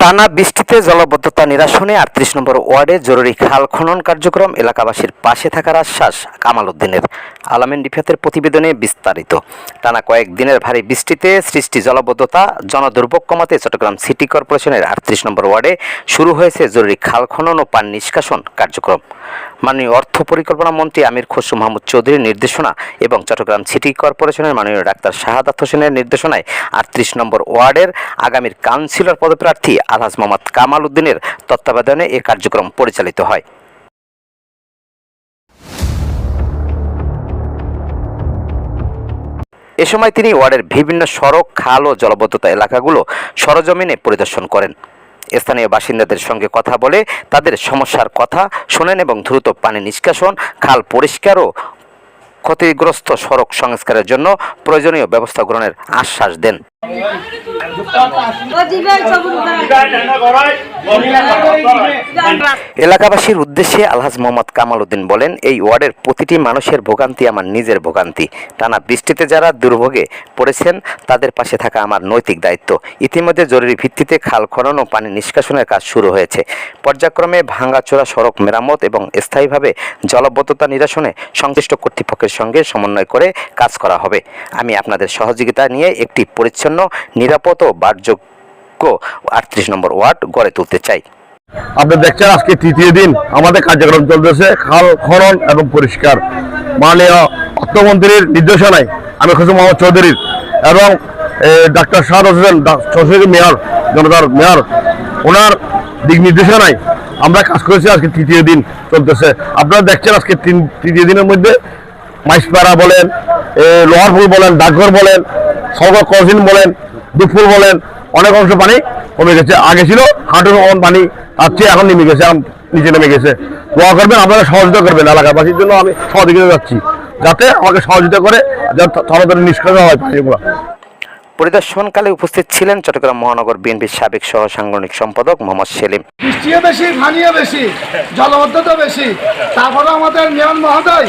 টানা বৃষ্টিতে জলাবদ্ধতা নিরসনে ৩৮ নম্বর ওয়ার্ডে জরুরি খাল খনন কার্যক্রম, এলাকাবাসীর পাশে থাকার আশ্বাস কামাল উদ্দিনের। আলামিন রিফাতের প্রতিবেদনে বিস্তারিত। টানা কয়েকদিনের ভারী বৃষ্টিতে সৃষ্টি জলাবদ্ধতা জনদুর্ভোগ কমাতে চট্টগ্রাম সিটি কর্পোরেশনের ৩৮ নম্বর ওয়ার্ডে শুরু হয়েছে জরুরি খাল খনন ও পানি নিষ্কাশন কার্যক্রম। মাননীয় অর্থ পরিকল্পনা মন্ত্রী আমির খসরু মাহমুদ চৌধুরীর নির্দেশনা এবং চট্টগ্রাম সিটি কর্পোরেশনের মাননীয় ডাক্তার শাহাদাত হোসেনের নির্দেশনায় ৩৮ নম্বর ওয়ার্ডের আগামীর কাউন্সিলর পদপ্রার্থী আলহাজ মোহাম্মদ কামাল উদ্দিনের তত্ত্বাবধানে এ কার্যক্রম পরিচালিত হয়। এ সময় তিনি ওয়ার্ডের বিভিন্ন সড়ক, খাল ও জলাবদ্ধতা এলাকাগুলো সরজমিনে পরিদর্শন করেন। স্থানীয় বাসিন্দাদের সঙ্গে কথা বলে তাদের সমস্যার কথা শোনেন এবং দ্রুত পানি নিষ্কাশন, খাল পরিষ্কার ও ক্ষতিগ্রস্ত সড়ক সংস্কারের জন্য প্রয়োজনীয় ব্যবস্থা গ্রহণের আশ্বাস দেন। এলাকাবাসীর উদ্দেশ্যে আলহাজ মোহাম্মদ কামাল উদ্দিন বলেন, এই ওয়ার্ডের প্রতিটি মানুষের ভোগান্তি আমার নিজের ভোগান্তি। টানা বৃষ্টিতে যারা দুর্ভোগে পড়েছেন তাদের পাশে থাকা আমার নৈতিক দায়িত্ব। ইতিমধ্যে জরুরি ভিত্তিতে খাল খনন ও পানি নিষ্কাশনের কাজ শুরু হয়েছে। পর্যায়ক্রমে ভাঙাচোরা সড়ক মেরামত এবং স্থায়ীভাবে জলাবদ্ধতা নিরসনে সংশ্লিষ্ট কর্তৃপক্ষের সঙ্গে সমন্বয় করে কাজ করা হবে। আমি আপনাদের সহযোগিতা নিয়ে একটি পরিচ্ছন্ন, নিরাপদ ও বাসযোগ্য ৩৮ নম্বর ওয়ার্ড গড়ে তুলতে চাই। আপনি দেখছেন আজকে তৃতীয় দিন আমাদের কার্যক্রম চলতেছে খাল খনন এবং পরিষ্কার। মাননীয় অর্থমন্ত্রীর নির্দেশনায় আমির খসরু মাহমুদ চৌধুরীর এবং ডাক্তার শাহাদাত হোসেন চৌধুরী মেয়র, জনতার মেয়র, ওনার দিক নির্দেশনায় আমরা কাজ করেছি। আজকে তৃতীয় দিন চলতেছে। আপনারা দেখছেন আজকে তৃতীয় দিনের মধ্যে মাইসপাড়া বলেন, লোহারপুল বলেন, ডাকঘর বলেন, সরকার কজিন বলেন, দুপুর বলেন, অনেক অংশ পানি কমে গেছে। আগে ছিল হাঁটুর পানি, তার চেয়ে এখন নেমে গেছে, নিচে নেমে গেছে। দোয়া করবেন, আপনারা সহযোগিতা করবেন। এলাকাবাসীর জন্য আমি সহযোগিতা যাচ্ছি, যাতে আমাকে সহযোগিতা করে তাড়াতাড়ি নিষ্কাশন হয় পানিগুলো। পরিদর্শনকালে উপস্থিত ছিলেন চট্টগ্রাম মহানগর বিএনপির সাবেক সহ সাংগঠনিক সম্পাদক মোহাম্মদ সেলিম। বৃষ্টিও বেশি, পানিও বেশি, জলাবদ্ধতা বেশি, তারপরে আমাদের মেয়র মহোদয়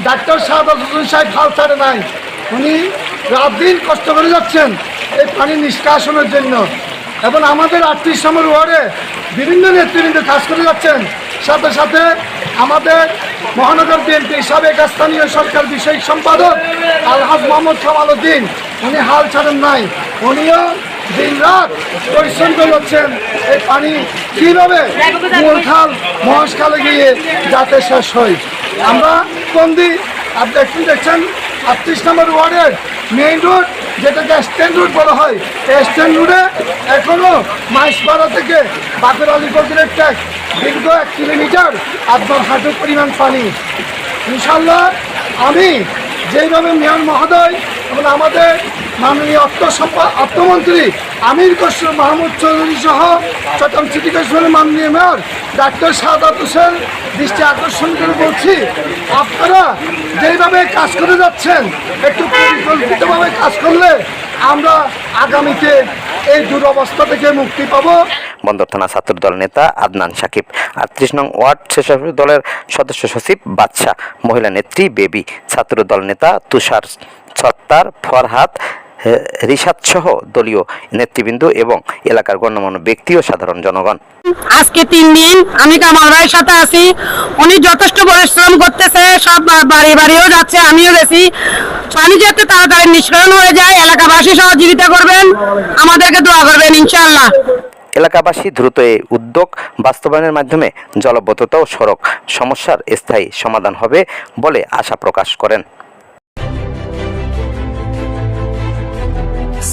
ডাক্তার শাহাদাত হোসেন সাহেব হাল ছাড়ে নাই। উনি রাত দিন কষ্ট করে যাচ্ছেন এই পানি নিষ্কাশনের জন্য, এবং আমাদের ৩৮ নম্বর ওয়ার্ডে বিভিন্ন নেতৃবৃন্দ কাজ করে যাচ্ছেন। সাথে সাথে আমাদের মহানগর বিএনপির সাবেক স্থানীয় সরকার বিষয়ক সম্পাদক আলহাজ মোহাম্মদ কামাল উদ্দিন, উনি হাল ছাড়েন নাই। উনিও দিন রাত পরিশ্রম করে যাচ্ছেন এই পানি কীভাবে মূল খাল মহাশখালে গিয়ে যাতে শেষ হয়। আমরা বন্দি, আপনি একটু দেখছেন ৩৮ নম্বর ওয়ার্ডের মেইন রোড, যেটাকে স্ট্যান্ড রোড বলা হয়, এই স্ট্যান্ড রোডে এখনও মাইসপাড়া থেকে বাকের আলী ফকিরের ট্যাক দীর্ঘ ১ কিলোমিটার আপনার হাঁটু পরিমাণ পানি। ইনশাল্লাহ আমি যেইভাবে মেয়র মহোদয় এবং আমাদের মাননীয় অর্থমন্ত্রী আমির খসরু মাহমুদ চৌধুরী সহ চট্টগ্রাম সিটি কর্পোরেশনের মাননীয় মেয়র ডাক্তার শাহাদাত হোসেন দৃষ্টি আকর্ষণ করে বলছি, আপনারা যেইভাবে কাজ করে যাচ্ছেন একটু পরিকল্পিতভাবে কাজ করলে আমরা আগামীতে এই দুরবস্থা থেকে মুক্তি পাব। বন্দর থানা ছাত্রদল নেতা আদনান সাকিব, ৩৮ নং ওয়ার্ড স্বেচ্ছাসেবক দলের সদস্য সচিব বাদশা, মহিলা নেত্রী বেবি, ছাত্রদল নেতা তুষার সত্তার, ফরহাদ, রিশাদ সহ দলীয় নেতৃবৃন্দ এবং এলাকার গণ্যমান্য ব্যক্তি ও সাধারণ জনগণ। আজকে ৩ দিন আমি কামাল ভাইয়ের সাথে আছি। উনি যথেষ্ট পরিশ্রম করতেছে, সব বাড়িও যাচ্ছে, আমিও গেছি। পানি যাতে তাড়াতাড়ি নিষ্কাশন হয়ে যায়, এলাকাবাসী সহযোগিতা করবেন, আমাদেরকে দোয়া করবেন ইনশাআল্লাহ। এলাকাবাসী দ্রুত এই উদ্যোগ বাস্তবায়নের মাধ্যমে জলাবদ্ধতা ও সড়ক সমস্যার স্থায়ী সমাধান হবে বলে আশা প্রকাশ করেন।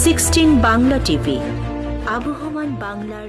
16 বাংলা টিভি, আবহমান বাংলার